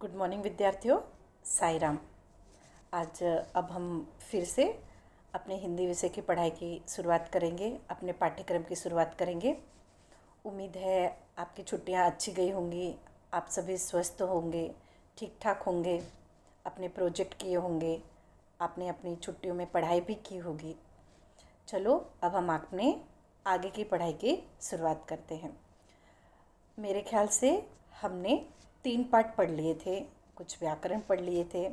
Good morning विद्यार्थियों। साई राम। आज अब हम फिर से अपने हिंदी विषय की पढ़ाई की शुरुआत करेंगे, अपने पाठ्यक्रम की शुरुआत करेंगे। उम्मीद है आपकी छुट्टियां अच्छी गई होंगी, आप सभी स्वस्थ होंगे, ठीक ठाक होंगे, अपने प्रोजेक्ट किए होंगे, आपने अपनी छुट्टियों में पढ़ाई भी की होगी। चलो अब हम अपने आगे की पढ़ाई की शुरुआत करते हैं। मेरे ख्याल से हमने 3 पाठ पढ़ लिए थे, कुछ व्याकरण पढ़ लिए थे,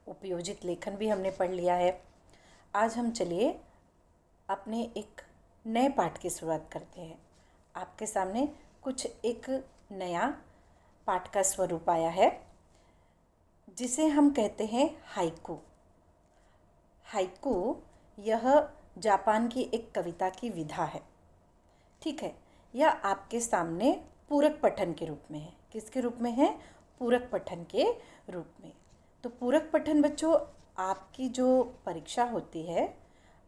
उपयोजित लेखन भी हमने पढ़ लिया है। आज हम चलिए अपने एक नए पाठ की शुरुआत करते हैं। आपके सामने कुछ एक नया पाठ का स्वरूप आया है जिसे हम कहते हैं हाइकू। हाइकू यह जापान की एक कविता की विधा है। ठीक है, यह आपके सामने पूरक पठन के रूप में है। किसके रूप में है? पूरक पठन के रूप में। तो पूरक पठन बच्चों, आपकी जो परीक्षा होती है,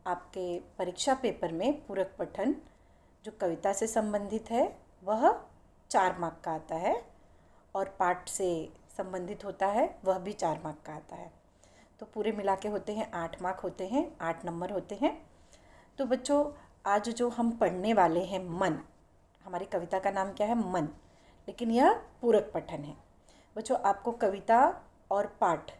आपके परीक्षा पेपर में पूरक पठन जो कविता से संबंधित है वह 4 मार्क का आता है, और पाठ से संबंधित होता है वह भी 4 मार्क का आता है। तो पूरे मिला के होते हैं 8 मार्क होते हैं, 8 नंबर होते हैं। तो बच्चों, आज जो हम पढ़ने वाले हैं मन, हमारी कविता का नाम क्या है? मन, लेकिन यह पूरक पठन है। बच्चों, आपको कविता और पाठ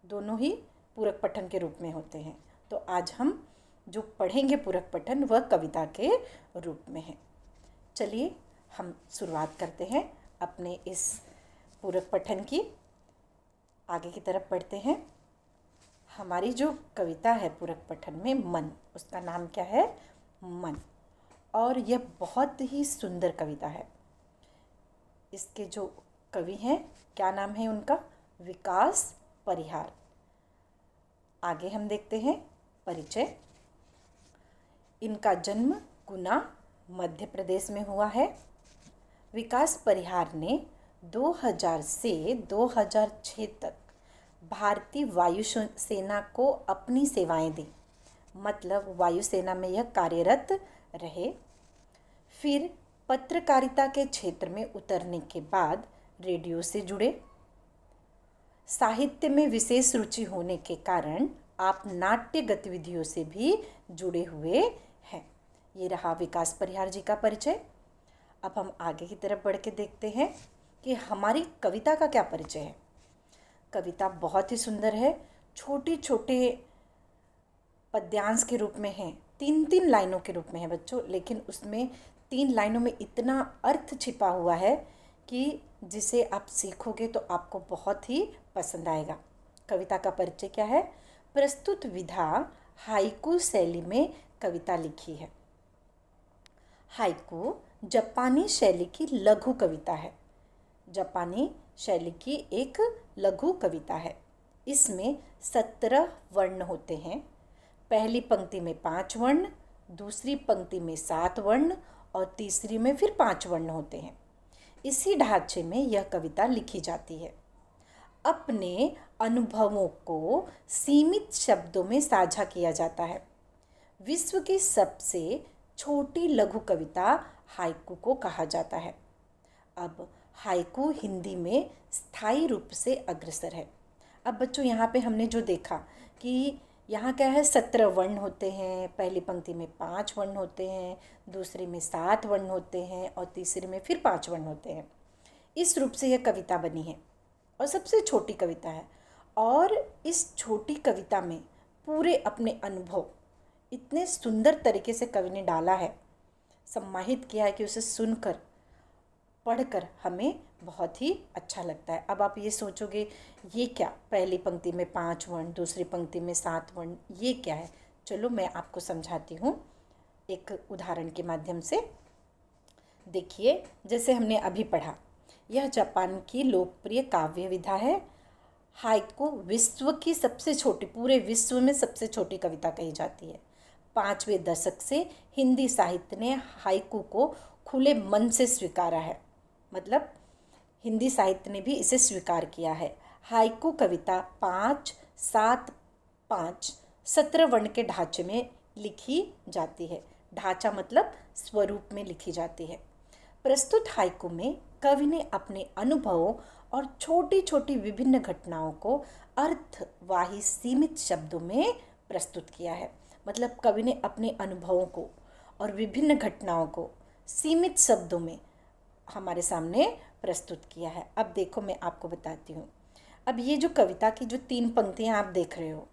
दोनों ही पूरक पठन के रूप में होते हैं। तो आज हम जो पढ़ेंगे पूरक पठन वह कविता के रूप में है। चलिए हम शुरुआत करते हैं अपने इस पूरक पठन की। आगे की तरफ बढ़ते हैं। हमारी जो कविता है पूरक पठन में मन, उसका नाम क्या है? मन। और यह बहुत ही सुंदर कविता है। इसके जो कवि हैं, क्या नाम है उनका? विकास परिहार। आगे हम देखते हैं परिचय। इनका जन्म गुना मध्य प्रदेश में हुआ है। विकास परिहार ने 2000 से 2006 तक भारतीय वायुसेना को अपनी सेवाएं दी, मतलब वायुसेना में यह कार्यरत रहे। फिर पत्रकारिता के क्षेत्र में उतरने के बाद रेडियो से जुड़े। साहित्य में विशेष रुचि होने के कारण आप नाट्य गतिविधियों से भी जुड़े हुए हैं। ये रहा विकास परिहार जी का परिचय। अब हम आगे की तरफ बढ़ के देखते हैं कि हमारी कविता का क्या परिचय है। कविता बहुत ही सुंदर है, छोटे छोटे पद्यांश के रूप में है, 3-3 लाइनों के रूप में है बच्चों, लेकिन उसमें 3 लाइनों में इतना अर्थ छिपा हुआ है कि जिसे आप सीखोगे तो आपको बहुत ही पसंद आएगा। कविता का परिचय क्या है? प्रस्तुत विधा हाइकू शैली में कविता लिखी है। हाइकू जापानी शैली की लघु कविता है। जापानी शैली की एक लघु कविता है। इसमें 17 वर्ण होते हैं। पहली पंक्ति में 5 वर्ण, दूसरी पंक्ति में 7 वर्ण और तीसरी में फिर 5 वर्ण होते हैं। इसी ढांचे में यह कविता लिखी जाती है। अपने अनुभवों को सीमित शब्दों में साझा किया जाता है। विश्व की सबसे छोटी लघु कविता हाइकू को कहा जाता है। अब हाइकू हिंदी में स्थायी रूप से अग्रसर है। अब बच्चों, यहाँ पे हमने जो देखा कि यहाँ क्या है, 17 वर्ण होते हैं, पहली पंक्ति में 5 वर्ण होते हैं, दूसरी में 7 वर्ण होते हैं और तीसरी में फिर 5 वर्ण होते हैं। इस रूप से यह कविता बनी है और सबसे छोटी कविता है। और इस छोटी कविता में पूरे अपने अनुभव इतने सुंदर तरीके से कवि ने डाला है, सम्माहित किया है कि उसे सुनकर, पढ़कर हमें बहुत ही अच्छा लगता है। अब आप ये सोचोगे, ये क्या, पहली पंक्ति में 5 वर्ण, दूसरी पंक्ति में 7 वर्ण, ये क्या है? चलो मैं आपको समझाती हूँ एक उदाहरण के माध्यम से। देखिए, जैसे हमने अभी पढ़ा, यह जापान की लोकप्रिय काव्य विधा है। हाइकू विश्व की सबसे छोटी, पूरे विश्व में सबसे छोटी कविता कही जाती है। 5वें दशक से हिंदी साहित्य ने हाइकू को खुले मन से स्वीकारा है, मतलब हिंदी साहित्य ने भी इसे स्वीकार किया है। हाइकू कविता 5, 7, 5, 17 वर्ण के ढांचे में लिखी जाती है। ढांचा मतलब स्वरूप में लिखी जाती है। प्रस्तुत हाइकू में कवि ने अपने अनुभवों और छोटी छोटी विभिन्न घटनाओं को अर्थवाही सीमित शब्दों में प्रस्तुत किया है। मतलब कवि ने अपने अनुभवों को और विभिन्न घटनाओं को सीमित शब्दों में हमारे सामने प्रस्तुत किया है। अब देखो मैं आपको बताती हूँ। अब ये जो कविता की जो 3 पंक्तियाँ आप देख रहे हो,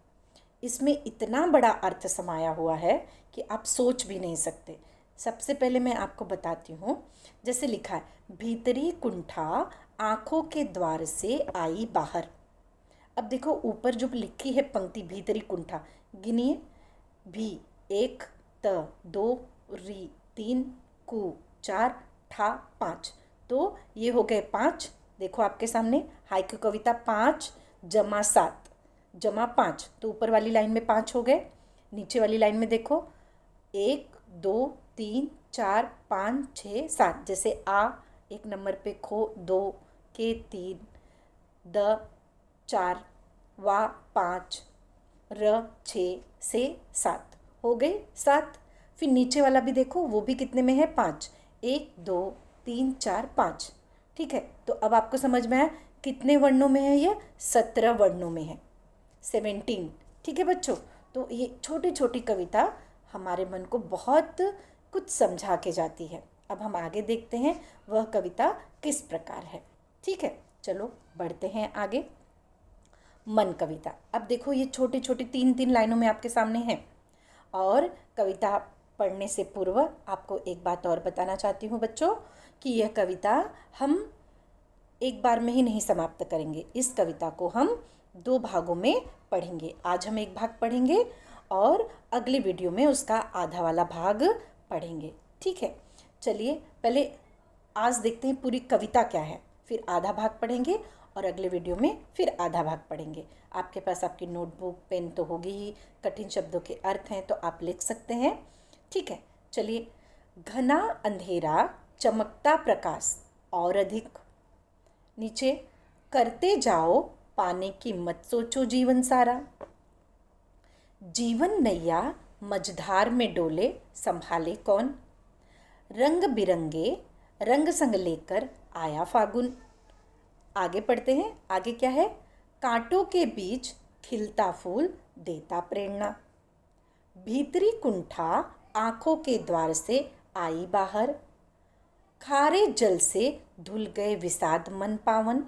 इसमें इतना बड़ा अर्थ समाया हुआ है कि आप सोच भी नहीं सकते। सबसे पहले मैं आपको बताती हूँ। जैसे लिखा है, भीतरी कुंठा आँखों के द्वार से आई बाहर। अब देखो ऊपर जो लिखी है पंक्ति भीतरी कुंठा, गिनिए। भी 1 त 2 री 3 कु 4 ठा 5, तो ये हो गए 5। देखो आपके सामने हाइकु कविता 5 जमा 7 जमा 5, तो ऊपर वाली लाइन में 5 हो गए। नीचे वाली लाइन में देखो 1 2 3 4 5 6 7। जैसे आ 1 नंबर पे, खो 2, के 3, द 4, वा 5, र 6 से 7 हो गए 7। फिर नीचे वाला भी देखो, वो भी कितने में है, 5। 1 2 3 4 5। ठीक है, तो अब आपको समझ में आया कितने वर्णों में है ये, 17 वर्णों में है, 17। ठीक है बच्चों, तो ये छोटी छोटी कविता हमारे मन को बहुत कुछ समझा के जाती है। अब हम आगे देखते हैं वह कविता किस प्रकार है। ठीक है, चलो बढ़ते हैं आगे। मन कविता। अब देखो ये छोटी छोटी 3-3 लाइनों में आपके सामने है। और कविता पढ़ने से पूर्व आपको एक बात और बताना चाहती हूँ बच्चों, कि यह कविता हम एक बार में ही नहीं समाप्त करेंगे। इस कविता को हम 2 भागों में पढ़ेंगे। आज हम एक भाग पढ़ेंगे और अगली वीडियो में उसका आधा वाला भाग पढ़ेंगे। ठीक है, चलिए पहले आज देखते हैं पूरी कविता क्या है, फिर आधा भाग पढ़ेंगे और अगले वीडियो में फिर आधा भाग पढ़ेंगे। आपके पास आपकी नोटबुक पेन तो होगी ही, कठिन शब्दों के अर्थ हैं तो आप लिख सकते हैं। ठीक है, चलिए। घना अंधेरा चमकता प्रकाश और अधिक, नीचे करते जाओ पाने की मत सोचो जीवन सारा, जीवन नैया मझधार में डोले संभाले कौन, रंग बिरंगे रंग संग लेकर आया फागुन। आगे पढ़ते हैं, आगे क्या है, कांटों के बीच खिलता फूल देता प्रेरणा, भीतरी कुंठा आँखों के द्वार से आई बाहर, खारे जल से धुल गए विषाद मन पावन,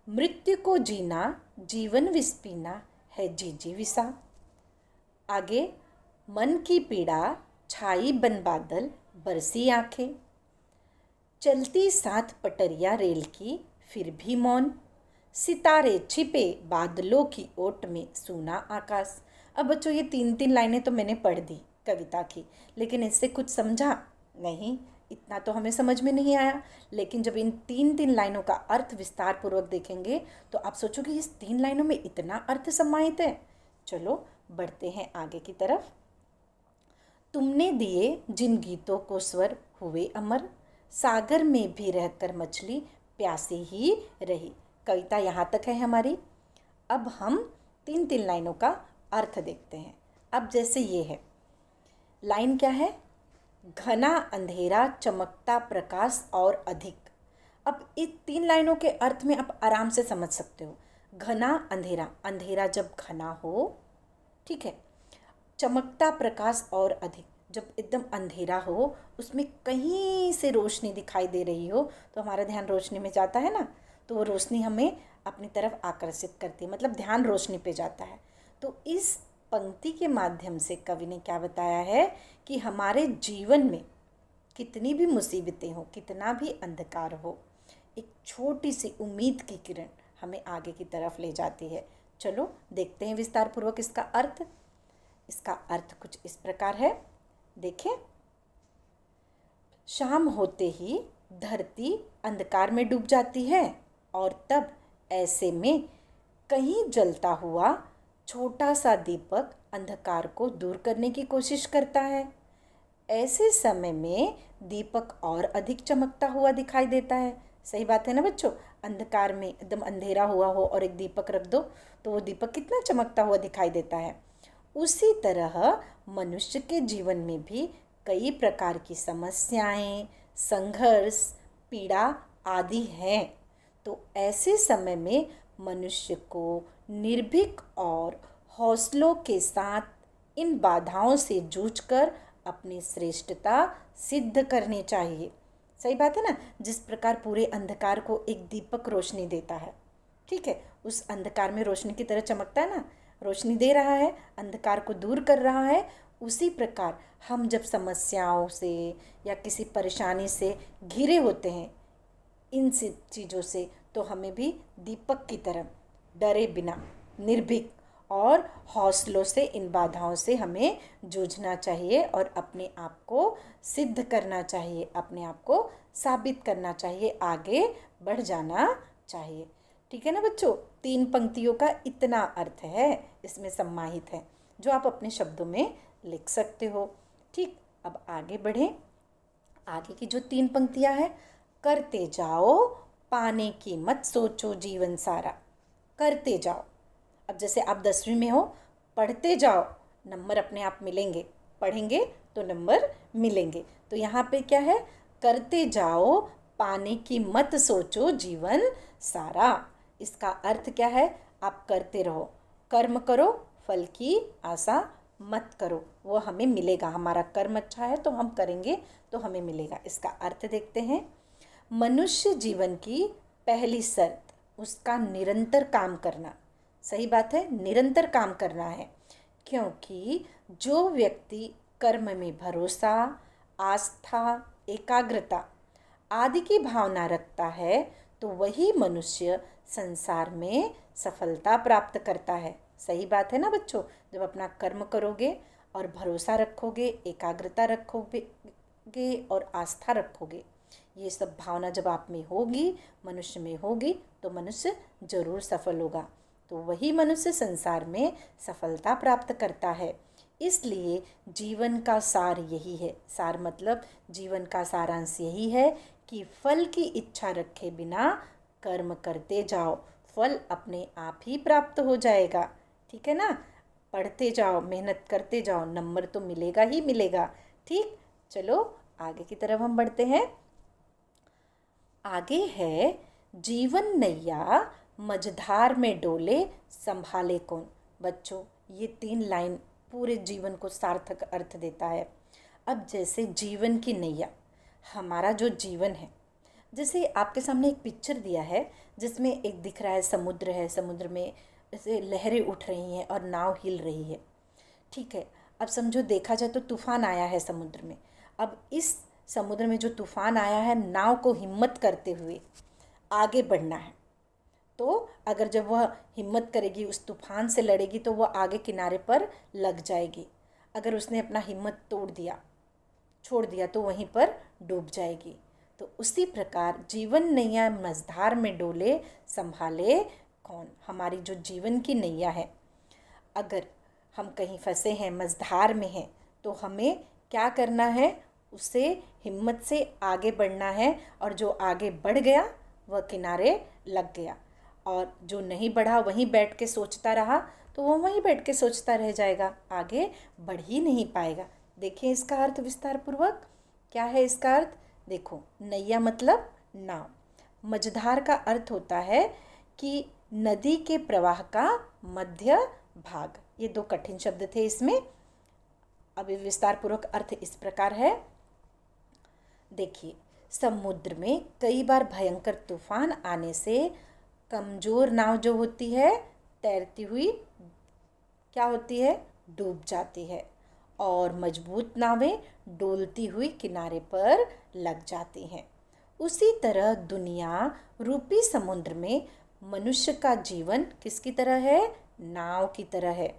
मृत्यु को जीना जीवन विस्पीना है जी विषा। आगे, मन की पीड़ा छाई बन बादल बरसी आंखें, चलती साथ पटरिया रेल की फिर भी मौन, सितारे छिपे बादलों की ओट में सूना आकाश। अब बच्चों ये 3-3 लाइनें तो मैंने पढ़ दी कविता की, लेकिन इससे कुछ समझा नहीं, इतना तो हमें समझ में नहीं आया। लेकिन जब इन 3-3 लाइनों का अर्थ विस्तार पूर्वक देखेंगे तो आप सोचोगे इस 3 लाइनों में इतना अर्थ समाहित है। चलो बढ़ते हैं आगे की तरफ। तुमने दिए जिन गीतों को स्वर हुए अमर, सागर में भी रहकर मछली प्यासी ही रही। कविता यहाँ तक है हमारी। अब हम 3-3 लाइनों का अर्थ देखते हैं। अब जैसे ये है, लाइन क्या है, घना अंधेरा चमकता प्रकाश और अधिक। अब इस 3 लाइनों के अर्थ में आप आराम से समझ सकते हो। घना अंधेरा, अंधेरा जब घना हो, ठीक है। चमकता प्रकाश और अधिक, जब एकदम अंधेरा हो, उसमें कहीं से रोशनी दिखाई दे रही हो तो हमारा ध्यान रोशनी में जाता है ना, तो वो रोशनी हमें अपनी तरफ आकर्षित करती है, मतलब ध्यान रोशनी पे जाता है। तो इस पंक्ति के माध्यम से कवि ने क्या बताया है कि हमारे जीवन में कितनी भी मुसीबतें हो, कितना भी अंधकार हो, एक छोटी सी उम्मीद की किरण हमें आगे की तरफ ले जाती है। चलो देखते हैं विस्तार पूर्वक इसका अर्थ। इसका अर्थ कुछ इस प्रकार है, देखें। शाम होते ही धरती अंधकार में डूब जाती है और तब ऐसे में कहीं जलता हुआ छोटा सा दीपक अंधकार को दूर करने की कोशिश करता है। ऐसे समय में दीपक और अधिक चमकता हुआ दिखाई देता है। सही बात है ना बच्चों, अंधकार में एकदम अंधेरा हुआ हो और एक दीपक रख दो तो वो दीपक कितना चमकता हुआ दिखाई देता है। उसी तरह मनुष्य के जीवन में भी कई प्रकार की समस्याएं, संघर्ष, पीड़ा आदि हैं तो ऐसे समय में मनुष्य को निर्भीक और हौसलों के साथ इन बाधाओं से जूझकर अपनी श्रेष्ठता सिद्ध करनी चाहिए। सही बात है ना। जिस प्रकार पूरे अंधकार को एक दीपक रोशनी देता है, ठीक है, उस अंधकार में रोशनी की तरह चमकता है ना, रोशनी दे रहा है, अंधकार को दूर कर रहा है। उसी प्रकार हम जब समस्याओं से या किसी परेशानी से घिरे होते हैं इन सब चीज़ों से, तो हमें भी दीपक की तरह डरे बिना निर्भीक और हौसलों से इन बाधाओं से हमें जूझना चाहिए और अपने आप को सिद्ध करना चाहिए, अपने आप को साबित करना चाहिए, आगे बढ़ जाना चाहिए। ठीक है ना बच्चों। 3 पंक्तियों का इतना अर्थ है, इसमें सम्माहित है, जो आप अपने शब्दों में लिख सकते हो। ठीक, अब आगे बढ़ें। आगे की जो 3 पंक्तियां हैं, करते जाओ पाने की मत सोचो जीवन सारा। करते जाओ। अब जैसे आप 10वीं में हो, पढ़ते जाओ, नंबर अपने आप मिलेंगे, पढ़ेंगे तो नंबर मिलेंगे। तो यहाँ पे क्या है, करते जाओ पाने की मत सोचो जीवन सारा। इसका अर्थ क्या है, आप करते रहो, कर्म करो, फल की आशा मत करो, वो हमें मिलेगा। हमारा कर्म अच्छा है तो हम करेंगे तो हमें मिलेगा। इसका अर्थ देखते हैं। मनुष्य जीवन की पहली शर्त उसका निरंतर काम करना। सही बात है, निरंतर काम करना है, क्योंकि जो व्यक्ति कर्म में भरोसा, आस्था, एकाग्रता आदि की भावना रखता है तो वही मनुष्य संसार में सफलता प्राप्त करता है। सही बात है ना बच्चों। जब अपना कर्म करोगे और भरोसा रखोगे, एकाग्रता रखोगे और आस्था रखोगे, ये सब भावना जब आप में होगी, मनुष्य में होगी, तो मनुष्य जरूर सफल होगा। तो वही मनुष्य संसार में सफलता प्राप्त करता है। इसलिए जीवन का सार यही है। सार मतलब जीवन का सारांश यही है कि फल की इच्छा रखे बिना कर्म करते जाओ, फल अपने आप ही प्राप्त हो जाएगा। ठीक है ना। पढ़ते जाओ, मेहनत करते जाओ, नंबर तो मिलेगा ही मिलेगा। ठीक, चलो आगे की तरफ हम बढ़ते हैं। आगे है, जीवन नैया मझधार में डोले संभाले कौन। बच्चों, ये 3 लाइन पूरे जीवन को सार्थक अर्थ देता है। अब जैसे जीवन की नैया, हमारा जो जीवन है, जैसे आपके सामने एक पिक्चर दिया है जिसमें एक दिख रहा है समुद्र है, समुद्र में ऐसे लहरें उठ रही हैं और नाव हिल रही है। ठीक है, अब समझो देखा जाए तो तूफान आया है समुद्र में। अब इस समुद्र में जो तूफान आया है, नाव को हिम्मत करते हुए आगे बढ़ना है। तो अगर जब वह हिम्मत करेगी, उस तूफान से लड़ेगी, तो वह आगे किनारे पर लग जाएगी। अगर उसने अपना हिम्मत तोड़ दिया, छोड़ दिया, तो वहीं पर डूब जाएगी। तो उसी प्रकार जीवन नैया मझधार में डोले संभाले कौन। हमारी जो जीवन की नैया है, अगर हम कहीं फंसे हैं, मझधार में हैं, तो हमें क्या करना है, उसे हिम्मत से आगे बढ़ना है। और जो आगे बढ़ गया वह किनारे लग गया, और जो नहीं बढ़ा वहीं बैठ के सोचता रहा तो वह वहीं बैठ के सोचता रह जाएगा, आगे बढ़ ही नहीं पाएगा। देखिए इसका अर्थ विस्तार पूर्वक। क्या है इसका अर्थ, देखो, नैया मतलब नाव, मझधार का अर्थ होता है कि नदी के प्रवाह का मध्य भाग। ये 2 कठिन शब्द थे इसमें। अभी विस्तार पूर्वक अर्थ इस प्रकार है। देखिए, समुद्र में कई बार भयंकर तूफान आने से कमजोर नाव जो होती है, तैरती हुई क्या होती है, डूब जाती है, और मजबूत नावें डोलती हुई किनारे पर लग जाती हैं। उसी तरह दुनिया रूपी समुद्र में मनुष्य का जीवन किसकी तरह है, नाव की तरह है,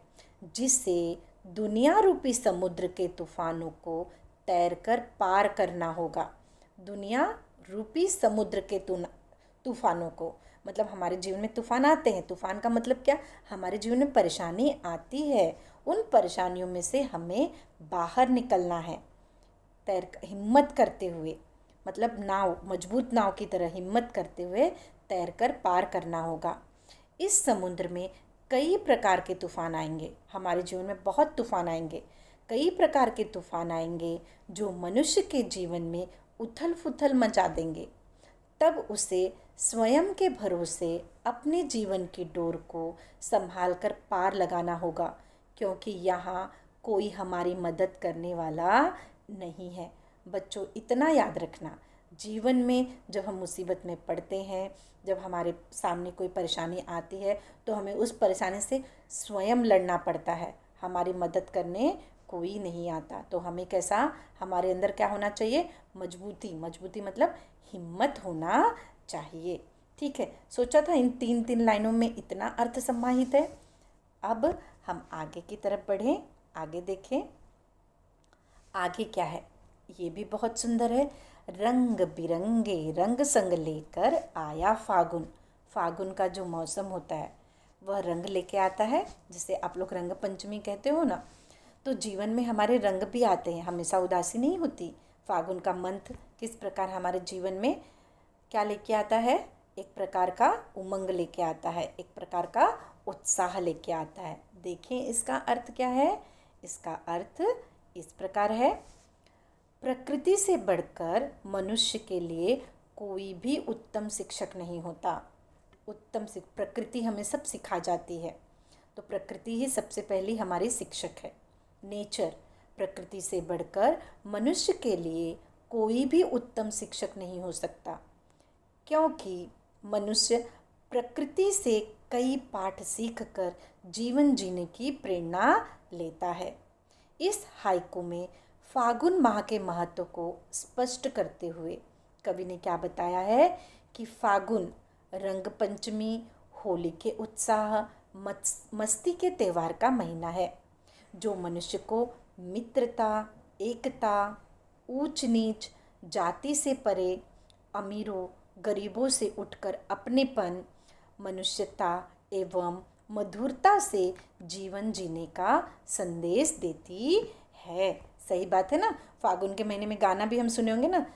जिससे दुनिया रूपी समुद्र के तूफानों को तैरकर पार करना होगा। दुनिया रूपी समुद्र के तूफानों को, मतलब हमारे जीवन में तूफान आते हैं। तूफान का मतलब क्या, हमारे जीवन में परेशानी आती है, उन परेशानियों में से हमें बाहर निकलना है, हिम्मत करते हुए, मतलब नाव, मजबूत नाव की तरह हिम्मत करते हुए तैरकर पार करना होगा। इस समुद्र में कई प्रकार के तूफान आएंगे, हमारे जीवन में बहुत तूफान आएंगे, कई प्रकार के तूफान आएंगे जो मनुष्य के जीवन में उथल पुथल मचा देंगे। तब उसे स्वयं के भरोसे अपने जीवन की डोर को संभाल कर पार लगाना होगा, क्योंकि यहाँ कोई हमारी मदद करने वाला नहीं है। बच्चों, इतना याद रखना, जीवन में जब हम मुसीबत में पड़ते हैं, जब हमारे सामने कोई परेशानी आती है, तो हमें उस परेशानी से स्वयं लड़ना पड़ता है। हमारी मदद करने कोई नहीं आता। तो हमें कैसा, हमारे अंदर क्या होना चाहिए? मजबूती। मजबूती मतलब हिम्मत होना चाहिए। ठीक है, सोचा था इन तीन लाइनों में इतना अर्थ समाहित है। अब हम आगे की तरफ बढ़ें, आगे देखें आगे क्या है। ये भी बहुत सुंदर है। रंग बिरंगे रंग संग लेकर आया फागुन। फागुन का जो मौसम होता है वह रंग लेके आता है, जिसे आप लोग रंग पंचमी कहते हो ना। तो जीवन में हमारे रंग भी आते हैं, हमेशा उदासी नहीं होती। फागुन का मंथ किस प्रकार हमारे जीवन में क्या लेके आता है? एक प्रकार का उमंग लेके आता है, एक प्रकार का उत्साह लेके आता है। देखें इसका अर्थ क्या है। इसका अर्थ इस प्रकार है। प्रकृति से बढ़कर मनुष्य के लिए कोई भी उत्तम शिक्षक नहीं होता। प्रकृति हमें सब सिखा जाती है, तो प्रकृति ही सबसे पहली हमारी शिक्षक है। नेचर, प्रकृति से बढ़कर मनुष्य के लिए कोई भी उत्तम शिक्षक नहीं हो सकता, क्योंकि मनुष्य प्रकृति से कई पाठ सीखकर जीवन जीने की प्रेरणा लेता है। इस हाइकू में फागुन माह के महत्व को स्पष्ट करते हुए कवि ने क्या बताया है कि फागुन रंग पंचमी, होली के उत्साह, मस्ती के त्यौहार का महीना है, जो मनुष्य को मित्रता, एकता, ऊंच नीच, जाति से परे, अमीरों गरीबों से उठकर अपनेपन, मनुष्यता एवं मधुरता से जीवन जीने का संदेश देती है। सही बात है ना। फागुन के महीने में गाना भी हम सुने होंगे ना,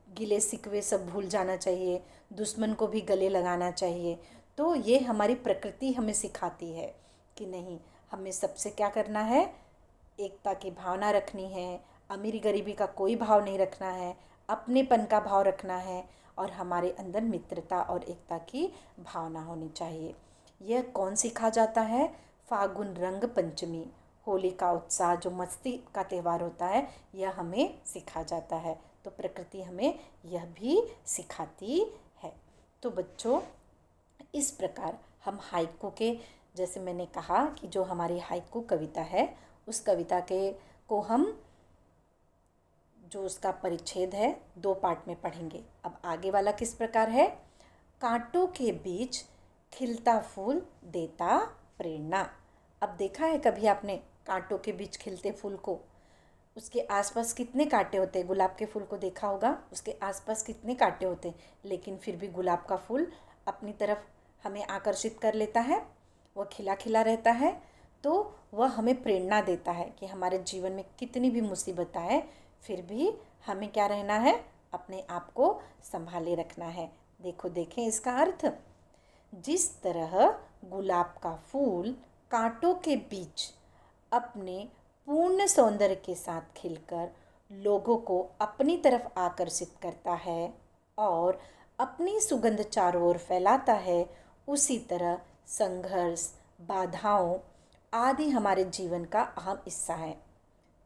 गिले शिकवे सब भूल जाना चाहिए, दुश्मन को भी गले लगाना चाहिए। तो ये हमारी प्रकृति हमें सिखाती है कि नहीं, हमें सबसे क्या करना है? एकता की भावना रखनी है, अमीरी गरीबी का कोई भाव नहीं रखना है, अपनेपन का भाव रखना है, और हमारे अंदर मित्रता और एकता की भावना होनी चाहिए। यह कौन सिखा जाता है? फागुन रंग पंचमी, होली का उत्साह, जो मस्ती का त्यौहार होता है, यह हमें सिखा जाता है। तो प्रकृति हमें यह भी सिखाती है। तो बच्चों, इस प्रकार हम हाइकू के, जैसे मैंने कहा कि जो हमारी हाइकू कविता है, उस कविता के को हम जो उसका परिच्छेद है 2 पार्ट में पढ़ेंगे। अब आगे वाला किस प्रकार है? कांटों के बीच खिलता फूल देता प्रेरणा। अब देखा है कभी आपने कांटों के बीच खिलते फूल को? उसके आसपास कितने कांटे होते हैं? गुलाब के फूल को देखा होगा, उसके आसपास कितने कांटे होते हैं, लेकिन फिर भी गुलाब का फूल अपनी तरफ हमें आकर्षित कर लेता है। वह खिला खिला रहता है, तो वह हमें प्रेरणा देता है कि हमारे जीवन में कितनी भी मुसीबत आए, फिर भी हमें क्या रहना है? अपने आप को संभाले रखना है। देखें इसका अर्थ। जिस तरह गुलाब का फूल कांटों के बीच अपने पूर्ण सौंदर्य के साथ खिलकर लोगों को अपनी तरफ आकर्षित करता है और अपनी सुगंध चारों ओर फैलाता है, उसी तरह संघर्ष, बाधाओं आदि हमारे जीवन का अहम हिस्सा है।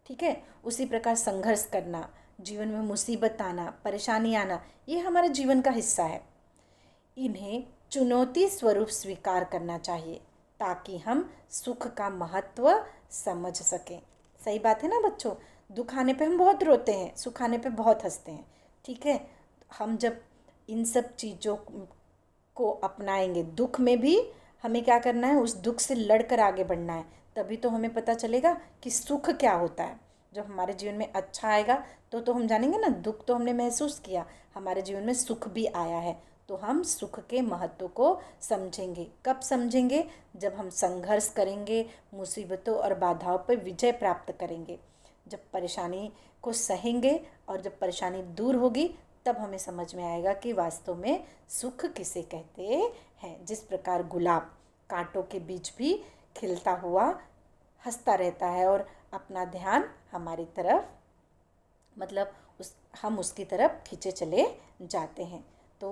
ठीक है, उसी प्रकार संघर्ष करना, जीवन में मुसीबत आना, परेशानी आना, ये हमारे जीवन का हिस्सा है। इन्हें चुनौती स्वरूप स्वीकार करना चाहिए, ताकि हम सुख का महत्व समझ सकें। सही बात है ना बच्चों। दुख आने पे हम बहुत रोते हैं, सुख आने पे बहुत हंसते हैं। ठीक है, हम जब इन सब चीज़ों को अपनाएंगे, दुख में भी हमें क्या करना है? उस दुख से लड़कर आगे बढ़ना है। तभी तो हमें पता चलेगा कि सुख क्या होता है। जब हमारे जीवन में अच्छा आएगा तो हम जानेंगे ना, दुख तो हमने महसूस किया, हमारे जीवन में सुख भी आया है, तो हम सुख के महत्व को समझेंगे। कब समझेंगे? जब हम संघर्ष करेंगे, मुसीबतों और बाधाओं पर विजय प्राप्त करेंगे। जब परेशानी को सहेंगे और जब परेशानी दूर होगी, तब हमें समझ में आएगा कि वास्तव में सुख किसे कहते हैं। जिस प्रकार गुलाब कांटों के बीच भी खिलता हुआ हंसता रहता है और अपना ध्यान हमारी तरफ, मतलब हम उसकी तरफ खींचे चले जाते हैं। तो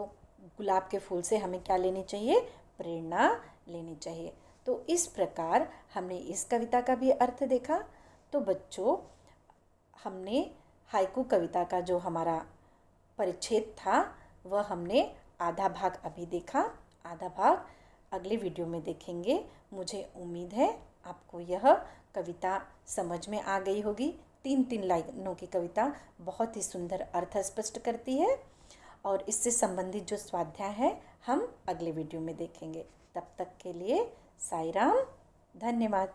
गुलाब के फूल से हमें क्या लेनी चाहिए, प्रेरणा लेनी चाहिए। तो इस प्रकार हमने इस कविता का भी अर्थ देखा। तो बच्चों, हमने हाइकू कविता का जो हमारा परिच्छेद था वह हमने आधा भाग अभी देखा, आधा भाग अगले वीडियो में देखेंगे। मुझे उम्मीद है आपको यह कविता समझ में आ गई होगी। 3-3 लाइनों की कविता बहुत ही सुंदर अर्थ स्पष्ट करती है और इससे संबंधित जो स्वाध्याय है हम अगले वीडियो में देखेंगे। तब तक के लिए साई राम, धन्यवाद।